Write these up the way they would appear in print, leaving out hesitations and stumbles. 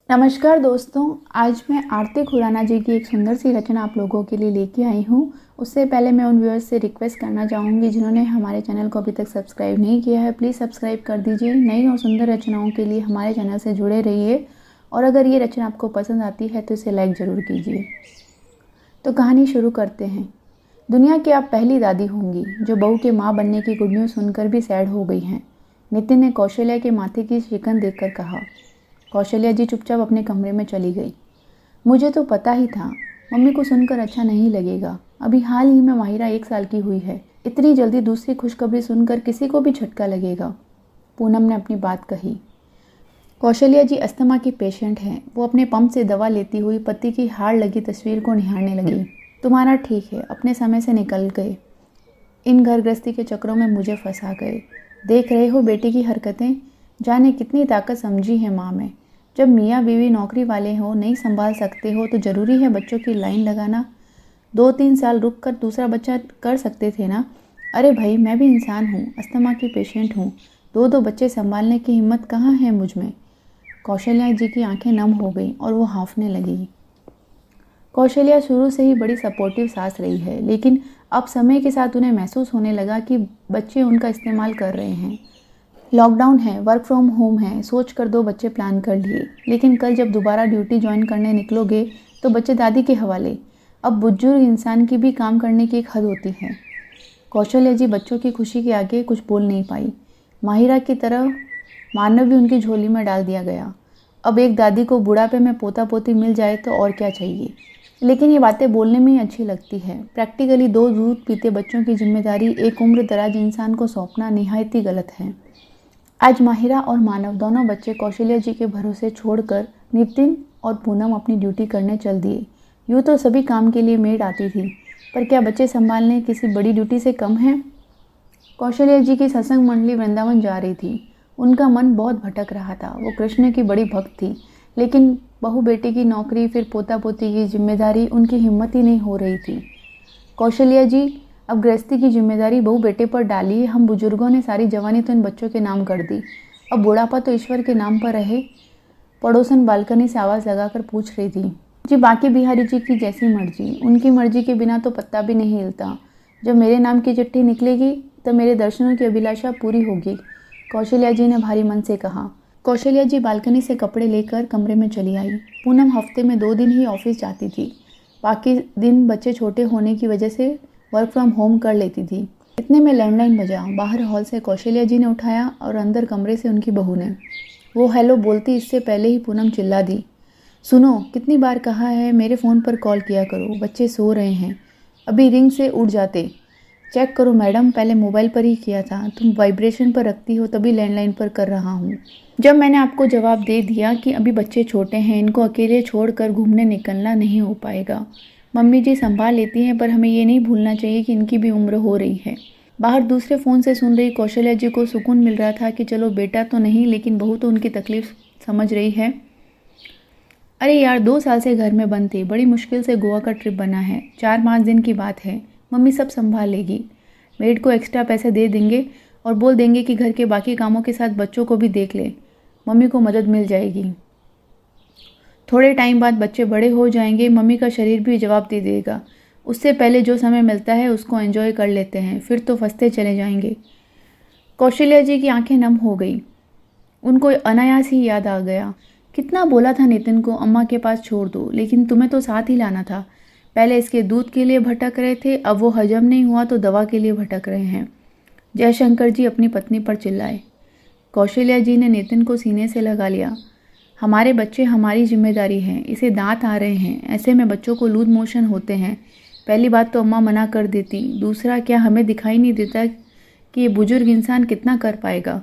नमस्कार दोस्तों, आज मैं आरती खुराना जी की एक सुंदर सी रचना आप लोगों के लिए लेके आई हूँ। उससे पहले मैं उन व्यूअर्स से रिक्वेस्ट करना चाहूँगी जिन्होंने हमारे चैनल को अभी तक सब्सक्राइब नहीं किया है, प्लीज़ सब्सक्राइब कर दीजिए। नई और सुंदर रचनाओं के लिए हमारे चैनल से जुड़े रहिए और अगर ये रचना आपको पसंद आती है तो इसे लाइक ज़रूर कीजिए। तो कहानी शुरू करते हैं। दुनिया की आप पहली दादी होंगी जो बहू के माँ बनने की गुड न्यूज़ सुनकर भी सैड हो गई हैं। नितिन ने कौशल्या के माथे की शिकन देखकर कहा। कौशल्या जी चुपचाप अपने कमरे में चली गई। मुझे तो पता ही था, मम्मी को सुनकर अच्छा नहीं लगेगा। अभी हाल ही में माहिरा 1 साल की हुई है, इतनी जल्दी दूसरी खुशखबरी सुनकर किसी को भी झटका लगेगा। पूनम ने अपनी बात कही। कौशल्या जी अस्थमा की पेशेंट हैं। वो अपने पंप से दवा लेती हुई पति की हाड़ लगी तस्वीर को निहारने लगी। तुम्हारा ठीक है, अपने समय से निकल गए, इन घर गृहस्थी के चक्रों में मुझे फंसा गए। देख रहे हो बेटी की हरकतें, जाने कितनी ताकत समझी है माँ में। जब मियाँ बीवी नौकरी वाले हो, नहीं संभाल सकते हो तो ज़रूरी है बच्चों की लाइन लगाना। 2-3 साल रुक कर दूसरा बच्चा कर सकते थे ना। अरे भाई, मैं भी इंसान हूँ, अस्थमा की पेशेंट हूँ। 2-2 बच्चे संभालने की हिम्मत कहाँ है मुझ में। कौशल्या जी की आंखें नम हो गई और वो हाँफने लगी। कौशल्या शुरू से ही बड़ी सपोर्टिव सास रही है, लेकिन अब समय के साथ उन्हें महसूस होने लगा कि बच्चे उनका इस्तेमाल कर रहे हैं। लॉकडाउन है, वर्क फ्रॉम होम है, सोच कर 2 बच्चे प्लान कर लिए, लेकिन कल जब दोबारा ड्यूटी ज्वाइन करने निकलोगे तो बच्चे दादी के हवाले। अब बुजुर्ग इंसान की भी काम करने की एक हद होती है। कौशल्या जी बच्चों की खुशी के आगे कुछ बोल नहीं पाई। माहिरा की तरह मानव भी उनकी झोली में डाल दिया गया। अब एक दादी को बुढ़ापे में पोता पोती मिल जाए तो और क्या चाहिए। लेकिन ये बातें बोलने में ही अच्छी लगती है। प्रैक्टिकली 2 दूध पीते बच्चों की जिम्मेदारी एक उम्र दराज इंसान को सौंपना निहायत ही गलत है। आज माहिरा और मानव दोनों बच्चे कौशल्या जी के भरोसे छोड़कर नितिन और पूनम अपनी ड्यूटी करने चल दिए। यूँ तो सभी काम के लिए मेड आती थी, पर क्या बच्चे संभालने किसी बड़ी ड्यूटी से कम है। कौशल्या जी की सत्संग मंडली वृंदावन जा रही थी। उनका मन बहुत भटक रहा था। वो कृष्ण की बड़ी भक्त थी, लेकिन बहू बेटी की नौकरी, फिर पोता पोती की जिम्मेदारी, उनकी हिम्मत ही नहीं हो रही थी। कौशल्या जी, अब गृहस्थी की जिम्मेदारी बहू बेटे पर डाली। हम बुजुर्गों ने सारी जवानी तो इन बच्चों के नाम कर दी, अब बुढ़ापा तो ईश्वर के नाम पर रहे। पड़ोसन बालकनी से आवाज़ लगाकर पूछ रही थी। जी, बाकी बिहारी जी की जैसी मर्जी, उनकी मर्जी के बिना तो पत्ता भी नहीं हिलता। जब मेरे नाम की चिट्ठी निकलेगी तब मेरे दर्शनों की अभिलाषा पूरी होगी, कौशल्या जी ने भारी मन से कहा। कौशल्या जी बालकनी से कपड़े लेकर कमरे में चली आई। पूनम हफ्ते में 2 दिन ही ऑफिस जाती थी, बाकी दिन बच्चे छोटे होने की वजह से वर्क फ्रॉम होम कर लेती थी। इतने में लैंडलाइन बजा। बाहर हॉल से कौशल्या जी ने उठाया और अंदर कमरे से उनकी बहू ने। वो हेलो बोलती इससे पहले ही पूनम चिल्ला दी। सुनो, कितनी बार कहा है मेरे फ़ोन पर कॉल किया करो, बच्चे सो रहे हैं, अभी रिंग से उठ जाते। चेक करो मैडम, पहले मोबाइल पर ही किया था, तुम वाइब्रेशन पर रखती हो तभी लैंडलाइन पर कर रहा हूँ। जब मैंने आपको जवाब दे दिया कि अभी बच्चे छोटे हैं, इनको अकेले छोड़कर घूमने निकलना नहीं हो पाएगा। मम्मी जी संभाल लेती हैं, पर हमें ये नहीं भूलना चाहिए कि इनकी भी उम्र हो रही है। बाहर दूसरे फ़ोन से सुन रही कौशल्या जी को सुकून मिल रहा था कि चलो बेटा तो नहीं, लेकिन बहू तो उनकी तकलीफ़ समझ रही है। अरे यार, 2 साल से घर में बंद थे, बड़ी मुश्किल से गोवा का ट्रिप बना है, 4-5 दिन की बात है, मम्मी सब संभाल लेगी। मेड को एक्स्ट्रा पैसे दे देंगे और बोल देंगे कि घर के बाकी कामों के साथ बच्चों को भी देख ले, मम्मी को मदद मिल जाएगी। थोड़े टाइम बाद बच्चे बड़े हो जाएंगे, मम्मी का शरीर भी जवाब दे देगा। उससे पहले जो समय मिलता है उसको एंजॉय कर लेते हैं, फिर तो फंसते चले जाएंगे। कौशल्या जी की आंखें नम हो गई। उनको अनायास ही याद आ गया। कितना बोला था नितिन को अम्मा के पास छोड़ दो, लेकिन तुम्हें तो साथ ही लाना था। पहले इसके दूध के लिए भटक रहे थे, अब वो हजम नहीं हुआ तो दवा के लिए भटक रहे हैं। जयशंकर जी अपनी पत्नी पर चिल्लाए। कौशल्या जी ने नितिन को सीने से लगा लिया। हमारे बच्चे हमारी जिम्मेदारी है, इसे दांत आ रहे हैं, ऐसे में बच्चों को लूज मोशन होते हैं। पहली बात तो अम्मा मना कर देती, दूसरा क्या हमें दिखाई नहीं देता कि ये बुजुर्ग इंसान कितना कर पाएगा।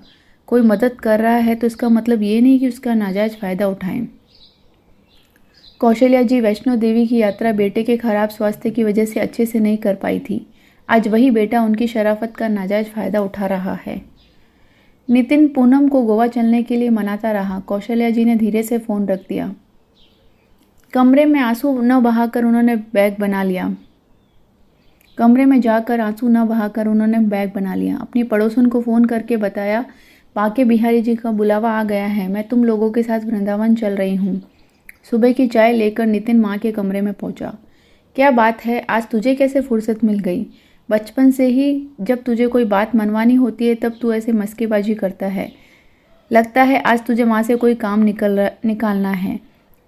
कोई मदद कर रहा है तो इसका मतलब ये नहीं कि उसका नाजायज़ फ़ायदा उठाएं। कौशल्या जी वैष्णो देवी की यात्रा बेटे के खराब स्वास्थ्य की वजह से अच्छे से नहीं कर पाई थी। आज वही बेटा उनकी शराफत का नाजायज़ फ़ायदा उठा रहा है। नितिन पूनम को गोवा चलने के लिए मनाता रहा। कौशल्या जी ने धीरे से फ़ोन रख दिया। कमरे में आंसू न बहाकर उन्होंने बैग बना लिया। कमरे में जाकर आंसू न बहाकर उन्होंने बैग बना लिया। अपनी पड़ोसन को फ़ोन करके बताया, बाके बिहारी जी का बुलावा आ गया है, मैं तुम लोगों के साथ वृंदावन चल रही हूँ। सुबह की चाय लेकर नितिन माँ के कमरे में पहुंचा। क्या बात है, आज तुझे कैसे फुर्सत मिल गई? बचपन से ही जब तुझे कोई बात मनवानी होती है तब तू ऐसे मस्केबाजी करता है। लगता है आज तुझे माँ से कोई काम निकालना है।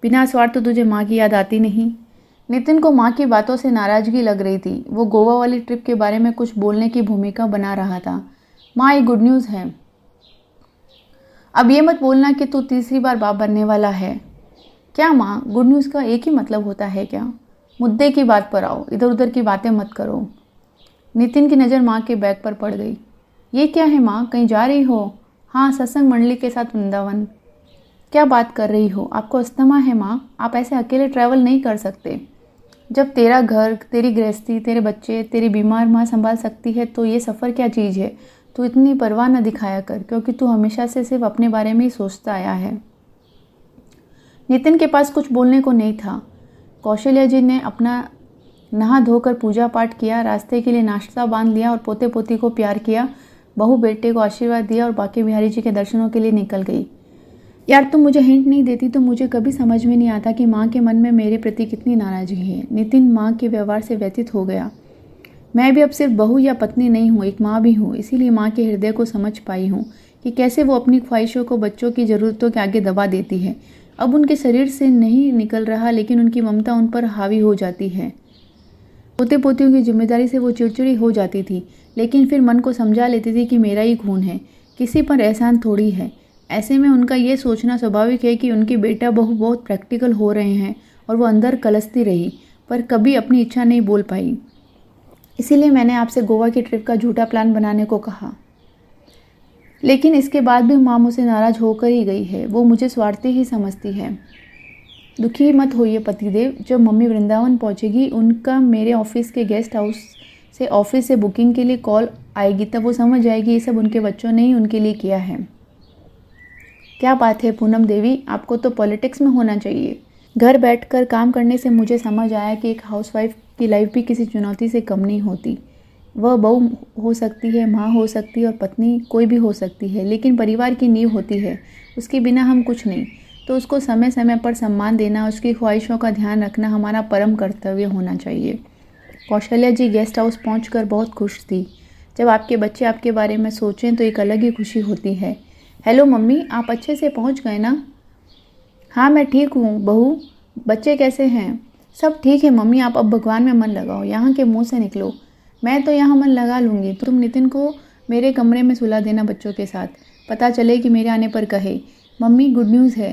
बिना स्वार्थ तो तुझे माँ की याद आती नहीं। नितिन को माँ की बातों से नाराज़गी लग रही थी। वो गोवा वाली ट्रिप के बारे में कुछ बोलने की भूमिका बना रहा था। माँ, ये गुड न्यूज़ है। अब ये मत बोलना कि तू तीसरी बार बाप बनने वाला है। क्या माँ, गुड न्यूज़ का एक ही मतलब होता है क्या? मुद्दे की बात पर आओ, इधर उधर की बातें मत करो। नितिन की नज़र माँ के बैग पर पड़ गई। ये क्या है माँ, कहीं जा रही हो? हाँ, सत्संग मंडली के साथ वृंदावन। क्या बात कर रही हो? आपको अस्थमा है माँ? आप ऐसे अकेले ट्रैवल नहीं कर सकते। जब तेरा घर, तेरी गृहस्थी, तेरे बच्चे, तेरी बीमार माँ संभाल सकती है तो ये सफ़र क्या चीज़ है? तू इतनी परवाह न दिखाया कर, क्योंकि तू हमेशा से सिर्फ अपने बारे में ही सोचता आया है। नितिन के पास कुछ बोलने को नहीं था। कौशल्या जी ने अपना नहा धोकर पूजा पाठ किया, रास्ते के लिए नाश्ता बांध लिया और पोते पोती को प्यार किया, बहू बेटे को आशीर्वाद दिया और बाकी बिहारी जी के दर्शनों के लिए निकल गई। यार, तुम मुझे हिंट नहीं देती तो मुझे कभी समझ में नहीं आता कि माँ के मन में मेरे प्रति कितनी नाराज़गी है। नितिन माँ के व्यवहार से व्यथित हो गया। मैं भी अब सिर्फ बहू या पत्नी नहीं हूँ, एक माँ भी हूँ। इसीलिए माँ के हृदय को समझ पाई हूँ कि कैसे वो अपनी ख्वाहिशों को बच्चों की ज़रूरतों के आगे दबा देती है। अब उनके शरीर से नहीं निकल रहा, लेकिन उनकी ममता उन पर हावी हो जाती है। पोते पोतियों की जिम्मेदारी से वो चिड़चिड़ी हो जाती थी, लेकिन फिर मन को समझा लेती थी कि मेरा ही खून है, किसी पर एहसान थोड़ी है। ऐसे में उनका ये सोचना स्वाभाविक है कि उनकी बेटा बहू बहुत प्रैक्टिकल हो रहे हैं और वो अंदर कलसती रही, पर कभी अपनी इच्छा नहीं बोल पाई। इसीलिए मैंने आपसे गोवा की ट्रिप का झूठा प्लान बनाने को कहा। लेकिन इसके बाद भी माँ मुझसे नाराज़ होकर ही गई है। वो मुझे स्वार्थी ही समझती है। दुखी मत होइए पतिदेव, जब मम्मी वृंदावन पहुंचेगी उनका मेरे ऑफिस के गेस्ट हाउस से ऑफिस से बुकिंग के लिए कॉल आएगी, तब वो समझ जाएगी ये सब उनके बच्चों ने ही उनके लिए किया है। क्या बात है पूनम देवी, आपको तो पॉलिटिक्स में होना चाहिए। घर बैठकर काम करने से मुझे समझ आया कि एक हाउसवाइफ की लाइफ भी किसी चुनौती से कम नहीं होती। वह बहू हो सकती है, माँ हो सकती है और पत्नी कोई भी हो सकती है, लेकिन परिवार की नींव होती है, उसके बिना हम कुछ नहीं। तो उसको समय समय पर सम्मान देना, उसकी ख्वाहिशों का ध्यान रखना हमारा परम कर्तव्य होना चाहिए। कौशल्या जी गेस्ट हाउस पहुंचकर बहुत खुश थी। जब आपके बच्चे आपके बारे में सोचें तो एक अलग ही खुशी होती है। हेलो मम्मी, आप अच्छे से पहुंच गए ना? हाँ, मैं ठीक हूँ बहू, बच्चे कैसे हैं? सब ठीक है मम्मी, आप अब भगवान में मन लगाओ, यहाँ के मुँह से निकलो। मैं तो यहाँ मन लगा लूँगी, तुम नितिन को मेरे कमरे में सुला देना बच्चों के साथ, पता चले कि मेरे आने पर कहे मम्मी गुड न्यूज़ है।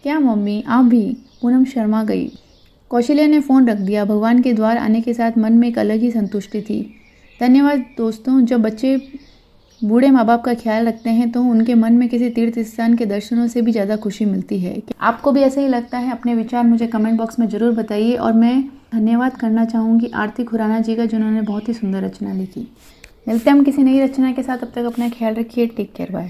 क्या मम्मी, आप भी? पूनम शर्मा गई। कौशल्या ने फ़ोन रख दिया। भगवान के द्वार आने के साथ मन में एक अलग ही संतुष्टि थी। धन्यवाद दोस्तों। जब बच्चे बूढ़े माँ बाप का ख्याल रखते हैं तो उनके मन में किसी तीर्थ स्थान के दर्शनों से भी ज़्यादा खुशी मिलती है। आपको भी ऐसा ही लगता है? अपने विचार मुझे कमेंट बॉक्स में ज़रूर बताइए। और मैं धन्यवाद करना चाहूँगी आरती खुराना जी का, जिन्होंने बहुत ही सुंदर रचना लिखी। मिलते हैं हम किसी नई रचना के साथ। अब तक अपना ख्याल रखिए। Take care, bye.